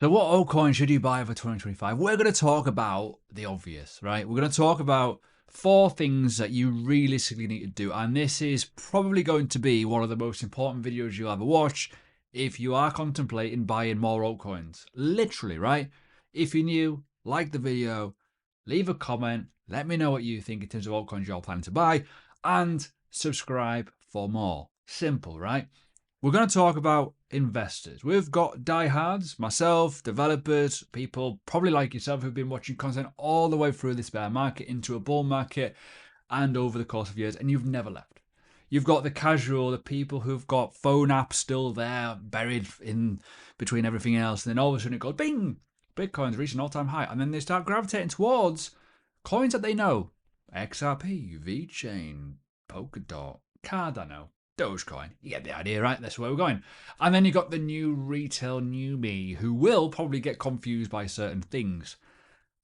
So what altcoin should you buy for 2025? We're going to talk about the obvious, right? We're going to talk about 4 things that you realistically need to do. And this is probably going to be one of the most important videos you'll ever watch if you are contemplating buying more altcoins. Literally, right? If you're new, like the video, leave a comment, let me know what you think in terms of altcoins you're planning to buy, and subscribe for more. Simple, right? We're going to talk about investors. We've got diehards, myself, developers, people probably like yourself who've been watching content all the way through this bear market into a bull market and over the course of years, and you've never left. You've got the casual, the people who've got phone apps still there, buried in between everything else, and then all of a sudden it goes, bing, Bitcoin's reached an all-time high, and then they start gravitating towards coins that they know. XRP, VeChain, Polkadot, Cardano, Dogecoin. You get the idea, right? That's where we're going. And then you got the new retail newbie who will probably get confused by certain things.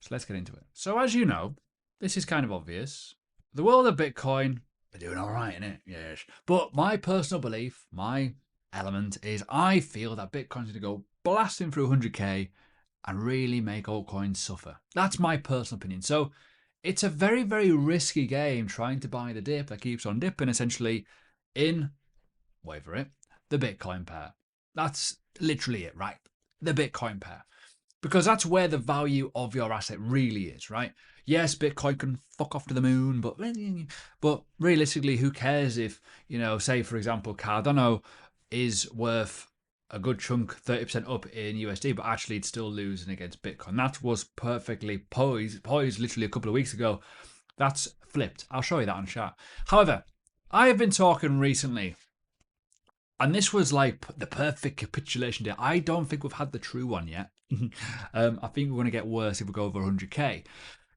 So let's get into it. So as you know, this is kind of obvious. The world of Bitcoin, they're doing all right, innit? Yes. But my personal belief, my element is I feel that Bitcoin's going to go blasting through 100k and really make altcoins suffer. That's my personal opinion. So it's a very, very risky game trying to buy the dip that keeps on dipping, essentially in, wait for it, the Bitcoin pair. That's literally it, right? The Bitcoin pair. Because that's where the value of your asset really is, right? Yes, Bitcoin can fuck off to the moon, but realistically, who cares if, say, for example, Cardano is worth a good chunk, 30% up in USD, but actually it's still losing against Bitcoin. That was perfectly poised literally a couple of weeks ago. That's flipped. I'll show you that on chat. However, I have been talking recently, and this was like the perfect capitulation day. I don't think we've had the true one yet. I think we're going to get worse if we go over 100k.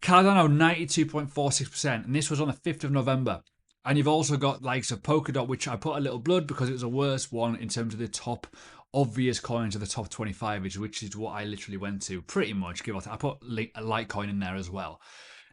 Cardano 92.46%, and this was on the 5th of November. And you've also got likes of Polkadot, which I put a little blood because it was the worst one in terms of the top obvious coins of the top 25, which is what I literally went to pretty much. Give or take. I put a Litecoin in there as well.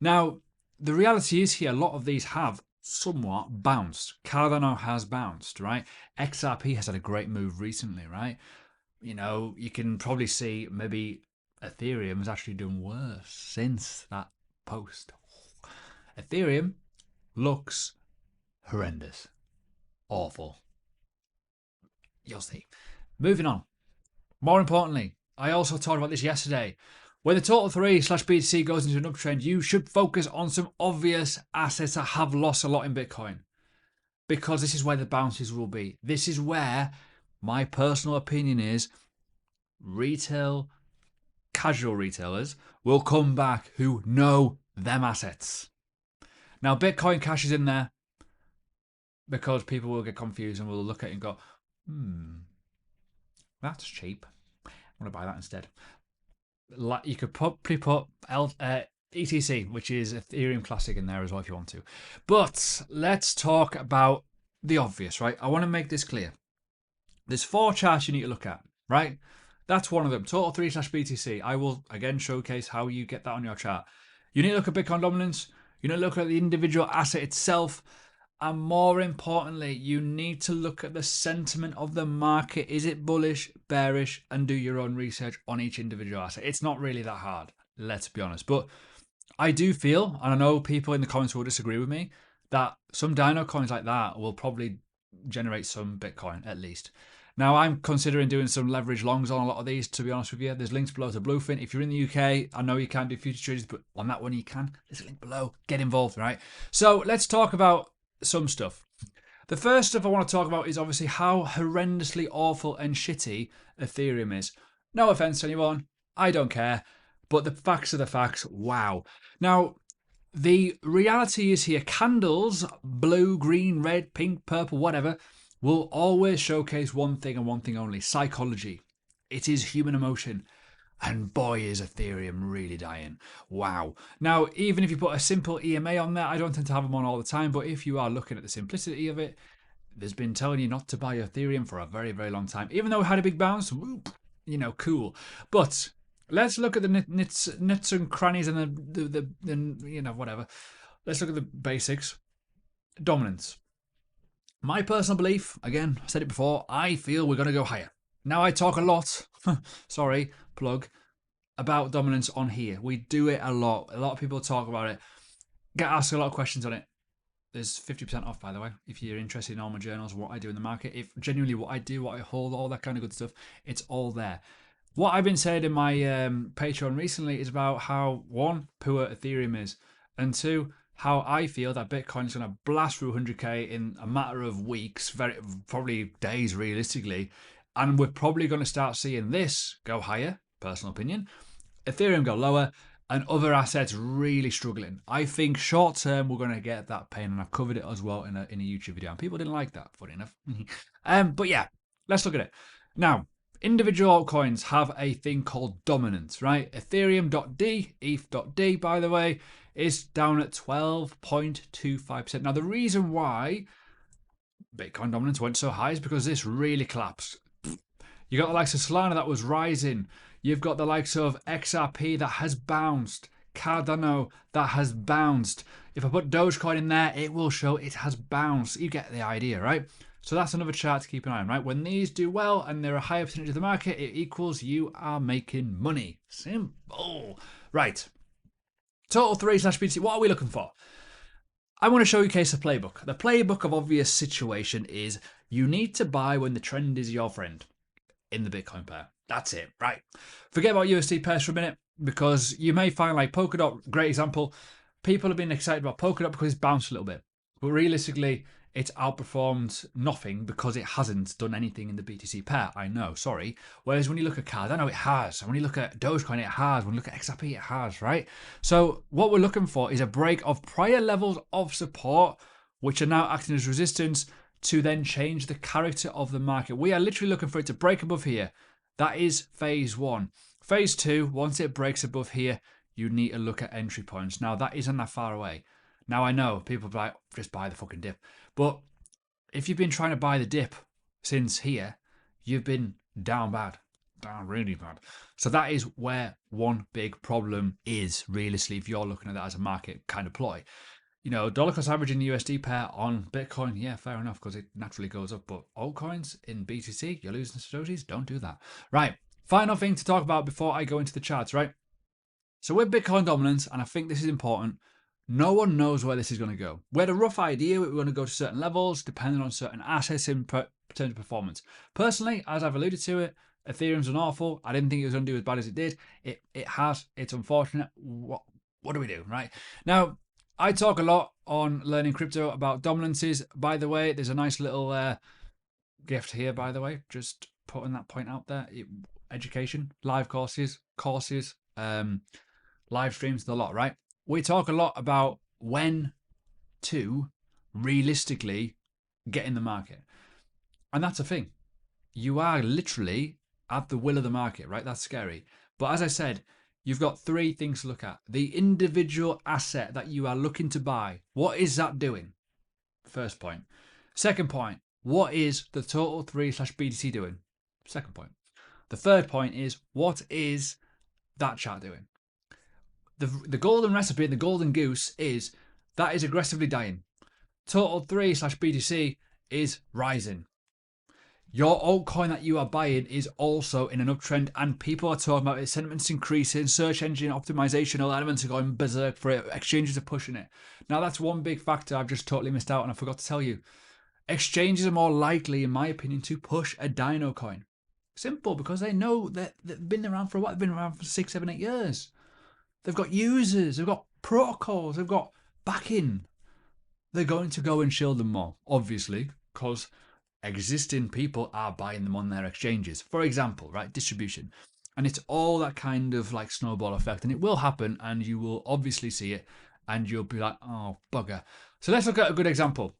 Now, the reality is here, a lot of these have somewhat bounced. Cardano has bounced, right? XRP has had a great move recently, right? You can probably see maybe Ethereum has actually done worse since that post. Ethereum looks horrendous. Awful. You'll see. Moving on. More importantly, I also talked about this yesterday. When the total 3/BTC goes into an uptrend, you should focus on some obvious assets that have lost a lot in Bitcoin. Because this is where the bounces will be. This is where my personal opinion is retail, casual retailers will come back who know them assets. Now, Bitcoin Cash is in there because people will get confused and will look at it and go, that's cheap. I'm going to buy that instead. You could probably put ETC, which is Ethereum Classic, in there as well if you want to. But let's talk about the obvious, right? I want to make this clear. There's 4 charts you need to look at, right? That's one of them. Total 3/BTC. I will again showcase how you get that on your chart. You need to look at Bitcoin dominance. You need to look at the individual asset itself. And more importantly, you need to look at the sentiment of the market. Is it bullish, bearish, and do your own research on each individual asset. It's not really that hard, let's be honest. But I do feel, and I know people in the comments will disagree with me, that some Dino coins like that will probably generate some Bitcoin at least. Now, I'm considering doing some leverage longs on a lot of these, to be honest with you. There's links below to Bluefin. If you're in the UK, I know you can't do future trades, but on that one you can. There's a link below. Get involved, right? So let's talk about some stuff. The first stuff I want to talk about is obviously how horrendously awful and shitty Ethereum is. No offense to anyone, I don't care, but the facts are the facts. Wow. Now, the reality is here, candles, blue, green, red, pink, purple, whatever, will always showcase one thing and one thing only: psychology. It is human emotion. And boy, is Ethereum really dying. Wow. Now, even if you put a simple EMA on there, I don't tend to have them on all the time, but if you are looking at the simplicity of it, there's been telling you not to buy Ethereum for a very, very long time. Even though it had a big bounce, whoop, cool. But let's look at the nits and crannies and the whatever. Let's look at the basics. Dominance. My personal belief, again, I said it before, I feel we're going to go higher. Now, I talk a lot, sorry, plug about dominance on here. We do it a lot. A lot of people talk about it. Get asked a lot of questions on it. There's 50% off, by the way, if you're interested in all my journals, what I do in the market. If genuinely what I do, what I hold, all that kind of good stuff, it's all there. What I've been saying in my Patreon recently is about how, one, poor Ethereum is, and two, how I feel that Bitcoin is going to blast through 100k in a matter of weeks, probably days realistically, and we're probably going to start seeing this go higher, personal opinion, Ethereum go lower, and other assets really struggling. I think short term we're going to get that pain, and I've covered it as well in a YouTube video, and people didn't like that, funny enough. But yeah, let's look at it. Now, individual altcoins have a thing called dominance, right? Ethereum.D, ETH.D, by the way, is down at 12.25%. Now, the reason why Bitcoin dominance went so high is because this really collapsed. You got the likes of Solana that was rising. You've got the likes of XRP that has bounced. Cardano that has bounced. If I put Dogecoin in there, it will show it has bounced. You get the idea, right? So that's another chart to keep an eye on, right? When these do well and they're a higher percentage of the market, it equals you are making money. Simple. Right. Total 3/BTC. What are we looking for? I want to showcase a playbook. The playbook of obvious situation is you need to buy when the trend is your friend in the Bitcoin pair. That's it, right? Forget about USD pairs for a minute, because you may find like Polkadot, great example. People have been excited about Polkadot because it's bounced a little bit. But realistically, it's outperformed nothing because it hasn't done anything in the BTC pair. I know, sorry. Whereas when you look at Cardano, it has. And when you look at Dogecoin, it has. When you look at XRP, it has, right? So what we're looking for is a break of prior levels of support, which are now acting as resistance, to then change the character of the market. We are literally looking for it to break above here. That is phase one. Phase two, once it breaks above here, you need to look at entry points. Now, that isn't that far away. Now, I know people are like, just buy the fucking dip. But if you've been trying to buy the dip since here, you've been down bad. Down really bad. So that is where one big problem is, realistically, if you're looking at that as a market kind of ploy. You know, dollar cost average in the USD pair on Bitcoin, yeah, fair enough, because it naturally goes up. But altcoins in BTC, you're losing Satoshis, don't do that. Right, final thing to talk about before I go into the charts, right? So with Bitcoin dominance, and I think this is important, no one knows where this is going to go. We had a rough idea we're going to go to certain levels, depending on certain assets in terms of performance. Personally, as I've alluded to it, Ethereum's unawful. I didn't think it was going to do as bad as it did. It has. It's unfortunate. What do we do, right? Now, I talk a lot on Learning Crypto about dominances. By the way, there's a nice little gift here, by the way, just putting that point out there. Education, live courses, live streams, the lot, right? We talk a lot about when to realistically get in the market. And that's a thing. You are literally at the will of the market, right? That's scary. But as I said, you've got three things to look at. The individual asset that you are looking to buy. What is that doing? First point. Second point. What is the total 3/BTC doing? Second point. The third point is, what is that chart doing? The golden recipe and the golden goose is that is aggressively dying. Total 3/BTC is rising. Your altcoin that you are buying is also in an uptrend, and people are talking about it. Sentiment's increasing, search engine optimization, all elements are going berserk for it. Exchanges are pushing it. Now, that's one big factor I've just totally missed out on. I forgot to tell you. Exchanges are more likely, in my opinion, to push a Dino coin. Simple, because they know that they've been around for a while. They've been around for 6, 7, 8 years. They've got users, they've got protocols, they've got backing. They're going to go and shield them more, obviously, because existing people are buying them on their exchanges. For example, right, distribution. And it's all that kind of like snowball effect, and it will happen, and you will obviously see it, and you'll be like, oh, bugger. So let's look at a good example.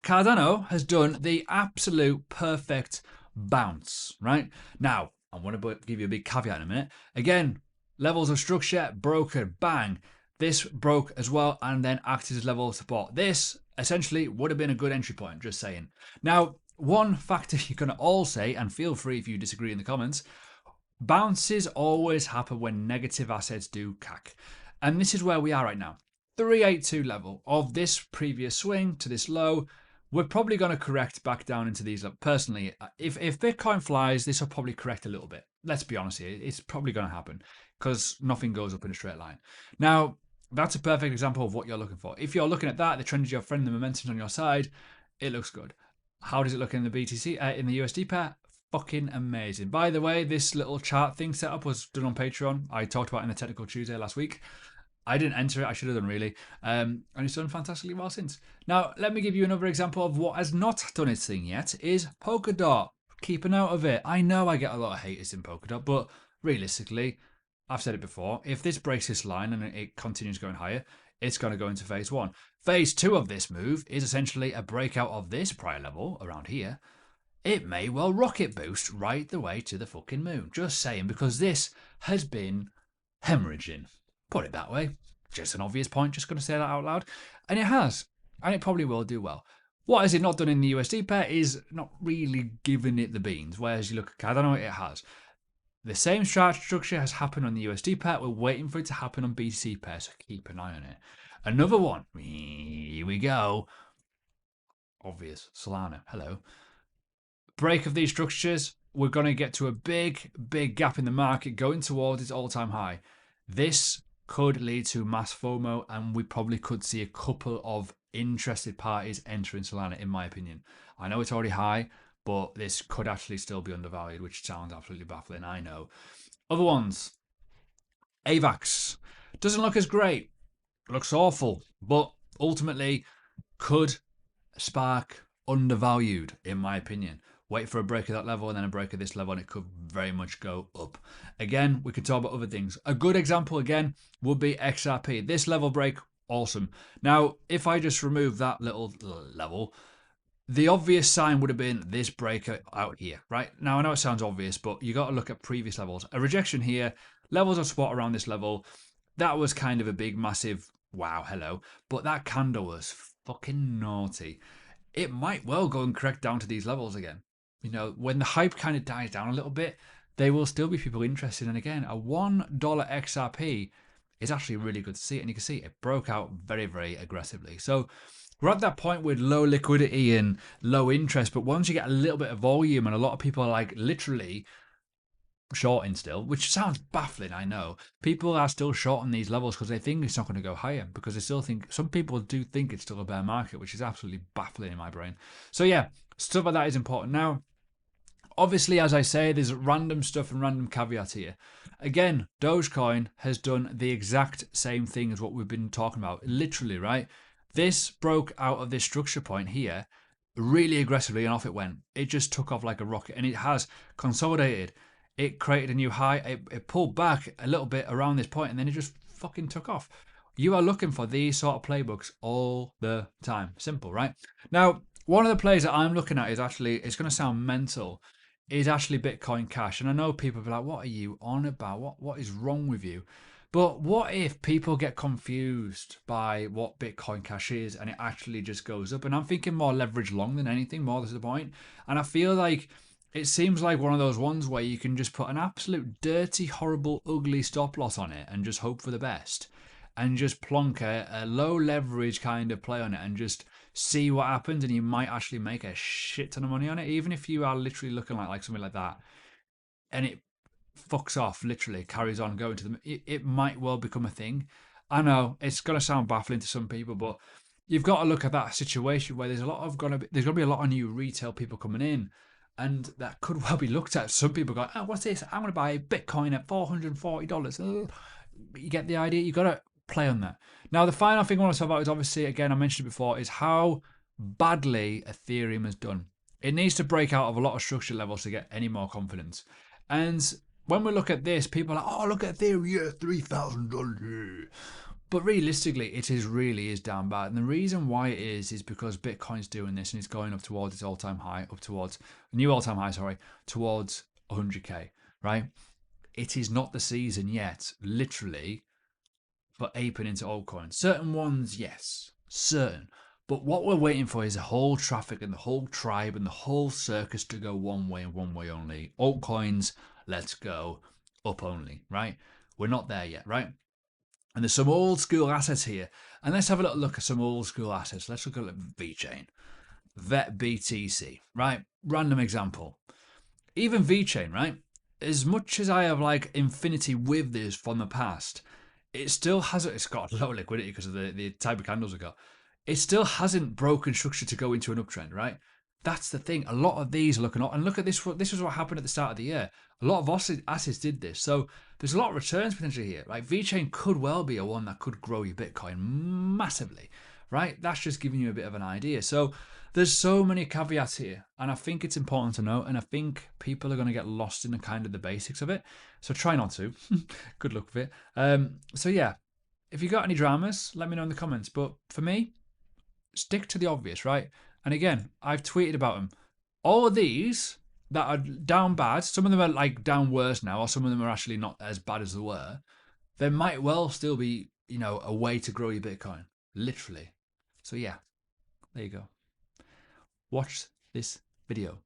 Cardano has done the absolute perfect bounce, right? Now, I'm going to give you a big caveat in a minute. Again, levels of structure, broken, bang. This broke as well and then acted as level of support. This essentially would have been a good entry point, just saying. Now, one factor you can all say, and feel free if you disagree in the comments, bounces always happen when negative assets do CAC. And this is where we are right now. 382 level of this previous swing to this low. we're probably going to correct back down into these. Personally, if Bitcoin flies, this will probably correct a little bit. Let's be honest here. It's probably going to happen because nothing goes up in a straight line. Now, that's a perfect example of what you're looking for. If you're looking at that, the trend is your friend, the momentum's on your side, it looks good. How does it look in the BTC, in the USD pair? Fucking amazing. By the way, this little chart thing set up was done on Patreon. I talked about it in the Technical Tuesday last week. I didn't enter it. I should have done, really. And it's done fantastically well since. Now, let me give you another example of what has not done its thing yet, is Polkadot. Keep an out of it. I know I get a lot of haters in Polkadot, but realistically, I've said it before, if this breaks this line and it continues going higher, it's going to go into phase 1. Phase 2 of this move is essentially a breakout of this prior level around here. It may well rocket boost right the way to the fucking moon. Just saying, because this has been hemorrhaging. Put it that way. Just an obvious point, just going to say that out loud. And it has. And it probably will do well. What has it not done in the USD pair is not really giving it the beans. Whereas you look at Cardano, it has. The same structure has happened on the USD pair. We're waiting for it to happen on BTC pair, so keep an eye on it. Another one. Here we go. Obvious. Solana. Hello. Break of these structures. We're going to get to a big gap in the market going towards its all-time high. This could lead to mass FOMO, and we probably could see a couple of interested parties entering Solana, in my opinion. I know it's already high, but this could actually still be undervalued, which sounds absolutely baffling, I know. Other ones. AVAX. Doesn't look as great. Looks awful, but ultimately could spark undervalued, in my opinion. Wait for a break of that level and then a break of this level, and it could very much go up. Again, we could talk about other things. A good example, again, would be XRP. This level break, awesome. Now, if I just remove that little level, the obvious sign would have been this break out here, right? Now, I know it sounds obvious, but you got to look at previous levels. A rejection here, levels of support around this level. That was kind of a big, massive, wow, hello. But that candle was fucking naughty. It might well go and correct down to these levels again. You know, when the hype kind of dies down a little bit, there will still be people interested. And again, a $1 XRP is actually really good to see. And you can see it broke out very, very aggressively. So we're at that point with low liquidity and low interest. But once you get a little bit of volume, and a lot of people are like literally shorting still, which sounds baffling, I know. People are still shorting these levels because they think it's not going to go higher, because they still think, some people do think it's still a bear market, which is absolutely baffling in my brain. So yeah, stuff like that is important. Now, obviously, as I say, there's random stuff and random caveats here. Again, Dogecoin has done the exact same thing as what we've been talking about. Literally, right? This broke out of this structure point here really aggressively, and off it went. It just took off like a rocket, and it has consolidated. It created a new high. It pulled back a little bit around this point, and then it just fucking took off. You are looking for these sort of playbooks all the time. Simple, right? Now, one of the plays that I'm looking at is actually, it's going to sound mental, is actually Bitcoin Cash. And I know people be like, what are you on about? What is wrong with you? But what if people get confused by what Bitcoin Cash is and it actually just goes up? And I'm thinking more leverage long than anything, more to the point. And I feel like it seems like one of those ones where you can just put an absolute dirty, horrible, ugly stop loss on it and just hope for the best. And just plonk a low leverage kind of play on it and just see what happens, and you might actually make a shit ton of money on it, even if you are literally looking like something like that, and it fucks off, literally carries on going to them. It might well become a thing. I know it's going to sound baffling to some people, but you've got to look at that situation where there's going to be a lot of new retail people coming in, and that could well be looked at. Some people go, oh, what's this? I'm going to buy Bitcoin at $440. Oh. You get the idea. You got to play on that. Now, the final thing I want to talk about is, obviously, again, I mentioned it before, is how badly Ethereum has done. It needs to break out of a lot of structure levels to get any more confidence. And when we look at this, people are like, oh, look at Ethereum, yeah, $3,000. But realistically, it really is down bad. And the reason why it is because Bitcoin's doing this and it's going up towards its all-time high, towards 100K, right? It is not the season yet, literally, for aping into altcoins. Certain ones, yes, certain. But what we're waiting for is the whole traffic and the whole tribe and the whole circus to go one way and one way only. Altcoins, let's go up only, right? We're not there yet, right? And there's some old school assets here. And let's have a little look at some old school assets. Let's look at VeChain. vet BTC, right? Random example. Even VeChain, right? As much as I have like infinity with this from the past, it still hasn't. It's got low liquidity because of the type of candles it got. It still hasn't broken structure to go into an uptrend, right? That's the thing. A lot of these are looking up, and look at this. This was what happened at the start of the year. A lot of assets did this, so there's a lot of returns potentially here. Right, VeChain could well be a one that could grow your Bitcoin massively, right? That's just giving you a bit of an idea. So there's so many caveats here, and I think it's important to know, and I think people are going to get lost in the kind of the basics of it. So try not to. Good luck with it. So yeah, if you got any dramas, let me know in the comments. But for me, stick to the obvious, right? And again, I've tweeted about them. All of these that are down bad, some of them are like down worse now, or some of them are actually not as bad as they were. There might well still be, a way to grow your Bitcoin, literally. So yeah, there you go. Watch this video.